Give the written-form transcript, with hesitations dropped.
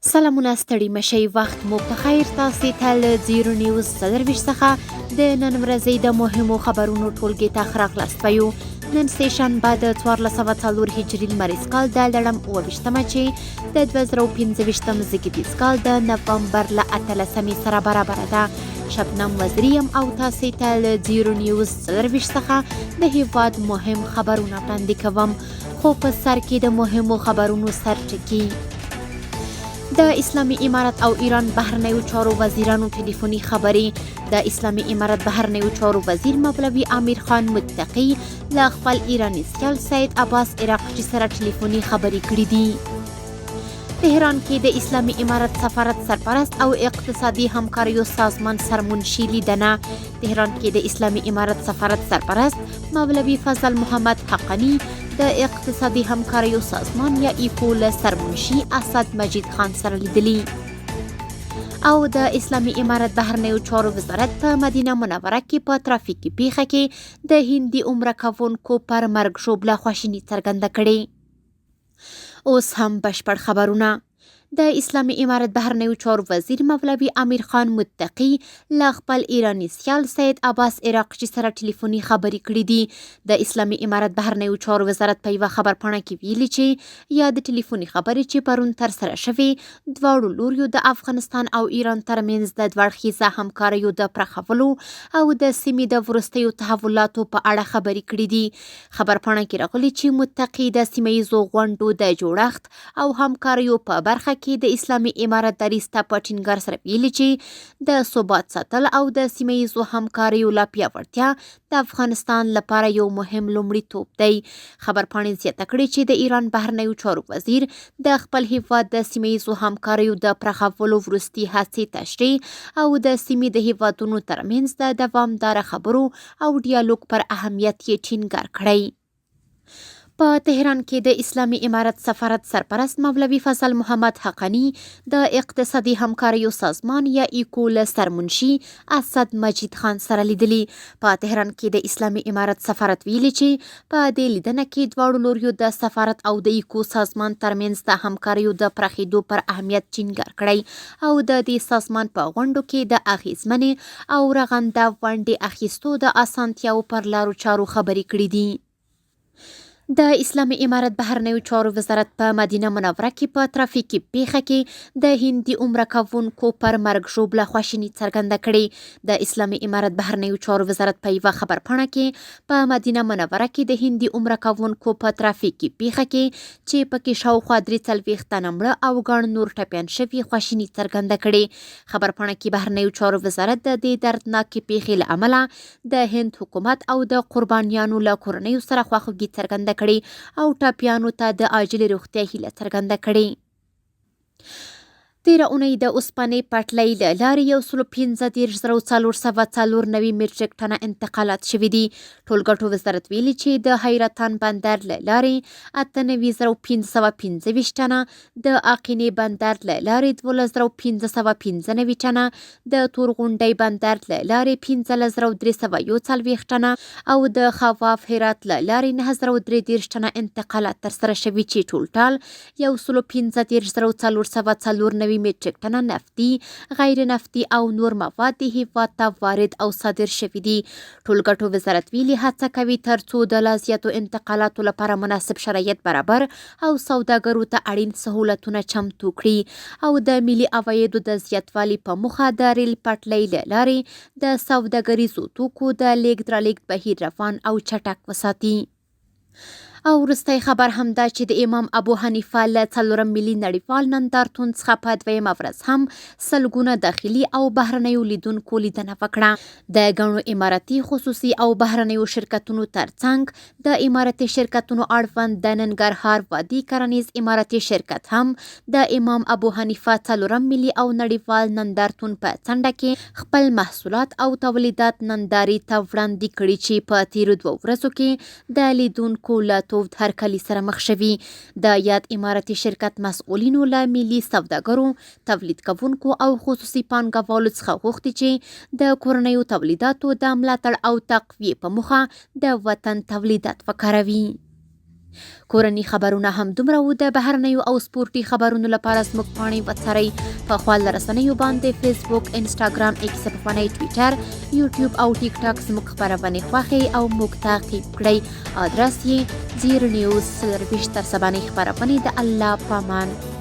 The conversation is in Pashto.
سلامونه ستړي مشئ وخت مو په خیر تاسې ته له زیرو نیوز څلرویشت څخه د نن ورځې د مهمو خبرونو ټولګې ته ښه راغلاست وایو. نن سهشنبه د 1404 هجري لمریز کال د لړم 28مه چې د 2025 زیږدیز کال د نومبر له 18 سره برابره ده. شبنم وزیر یم او تاسې ته له زیرو نیوز څلرویشت څخه د هیواد مهم خبرونه وړاندې کوم. خو په سر کې د مهمو خبرونو سرټکي. د اسلامي امارت او ایران بهرنیو چارو وزیرانو ټلیفوني خبرې. د اسلامي امارت بهرنیو چارو وزیر مولوي امیر خان متقي له خپل ایراني سیال سید عباس عراقچي سره ټلیفوني خبرې کړې دي. تهران کې د اسلامي امارت سفارت سرپرست او اقتصادي همکاریو سازمان سرمنشي لیدنه. تهران کې د اسلامي امارت سفارت سرپرست مولوي فضل محمد حقانی د اقتصادي همکاریو سازمان یا ایکو له سرمنشي اسد مجید خان سره لیدلي. او د اسلامي امارت بهرنیو چارو وزارت په مدینه منوره کې په ترافیکي پیښه کې د هندي عمره کوونکو پر مرګ ژوبله خواشیني څرګنده کړې. اوس هم بشپړ خبرونه. د اسلامي امارت بهرنیو چارو وزیر مولوي امیر خان متقي له خپل ایراني سیال سید عباس عراقچي سره ټلیفوني خبرې کړې دي. د اسلامي امارت بهرنیو چارو وزارت په یوه خبرپاڼه کې ویلي چې یا د ټلیفوني خبرې چې پرون ترسره شوې دواړو لوریو د افغانستان او ایران ترمنځ د دوړخیزه همکاریو د پراخولو او د سیمې د وروستیو تحولاتو په اړه خبرې کړې دي. خبرپاڼه کې راغلي چې متقي د سیمه ییزو غونډو د جوړښت او همکاریو په برخه کې د اسلامي امارت دریځ ته په ټینګار سره ویلي چې د ثبات ساتل او د سیمه ییزو همکاریو لا پیاوړتیا د افغانستان لپاره یو مهم لومړیتوب دی. خبرپاڼې زیاته کړې چې د ایران بهرنیو چارو وزیر د خپل هیواد د سیمه ییزو همکاریو د پراخولو وروستي هڅې تشریح او د سیمې د هیوادونو ترمنځ د دوامداره خبرو او ډیالوګ پر اهمیت یې ټینګار کړی. په تهران کې د اسلامي امارت سفارت سرپرست مولوي فضل محمد حقانی د اقتصادي همکاریو سازمان یا ایکو له سرمنشي اسد مجید خان سره لیدلي. په تهران کې د اسلامي امارت سفارت ویلي چې په دې لیدنه کې دواړو لوریو د سفارت او د ایکو سازمان ترمنځ د همکاریو د پراخېدو پر اهمیت ټینګار کړی او د دې سازمان په غونډو کې د اغیزمنې او رغنده ونډې اخیستو د اسانتیاو پر لارو چارو خبرې کړې دي. د اسلامي امارت بهرنیو چارو وزارت په مدینه منوره کې په ترافیکي پیښه کې د هندي عمره کوونکو پر مرګ ژوبله خواشیني څرګنده کړې. د اسلامي امارت بهرنیو چارو وزارت په یوه خبرپاڼه کې په مدینه منوره کې د هندي عمره کوونکو په ترافیکي پیښه کې چې پکې شاوخوا 43 تنه مړه او ګڼ نور ټپیان شوي خواشیني څرګنده کړې. خبرپاڼه کې بهرنیو چارو وزارت د دې دردناکې پیښې له امله د هند حکومت او د قربانیانو له کورنیو سره خواخوږي څرګنده کړي او ټپیانو ته د عاجلې روغتیا هیله څرګنده کړې. تیره اونۍ د اوسپنې پټلۍ له لارې 115,404 میټریک ټنه انتقالات شوي دي. ټولګټو وزارت ویلي چې د حیرتان بندر له لارې 98,525 ټنه، د اقینې بندر له لارې 12,595 ټنه، د تورغونډۍ بندر له لارې 15,341 ټنه او د خواف هرات له لارې 9,033 ټنه انتقالات ترسره شوي چې ټولټال 115,404 میټریک ټنه نفتي، غیر نفتي او نور مواد د هیواد ته وارد او صادر شوي دي. ټولګټو وزارت ویلي هڅه کوي ترڅو د لا زیاتو انتقالاتو لپاره مناسب شرایط برابر او سوداګرو ته اړین سهولتونه چمتو کړي او د ملي عوایدو د زیاتوالي په موخه د ریل پټلۍ له لارې د سوداګریزو توکو د لیږد رالېږد بهیر روان او چټک وساتي. او وروستی خبر هم دا چې د امام ابو حنیفه له 4 ملي نړیوال نندارتون څخه په 2مه ورځ هم سلګونه داخلي او بهرنیو لیدونکو لیدنه وکړه. د ګڼو اماراتي خصوصي او بهرنیو شرکتونو ترڅنګ د اماراتي شرکتونو اړوند د ننګرهار وادي کرنیز اماراتي شرکت هم د امام ابو حنیفه 4 ملي او نړیوال نندارتون په څنډه کې خپل محصولات او تولیدات نندارې ته وړاندې کړي چې په تیرو 2 ورځو کې د لیدونکو له هرکلي سره مخ شوي. د یاد اماراتي شرکت مسؤلینو له ملي سوداګرو، تولید کوونکو او خصوصي پانګوالو څخه غوښتي چې د کورنیو تولیداتو د ملاتړ او تقویې په موخه د وطن تولیدات وکاروي. کورني خبرونه هم دومره و. د بهرنیو او سپورټي خبرونو لپاره زموږ پاڼې وڅارئ په خپل رسنیو باندې فیسبوک، انسټاګرام، ایکس په پخوانی ټویټر، یوټیوب او ټیک ټاک زموږ خبرونه خوښئ او موږ تعقیب کړئ. ادرس یې 0 نیوز 24 تر سبانۍ خبرونه د الله پامان.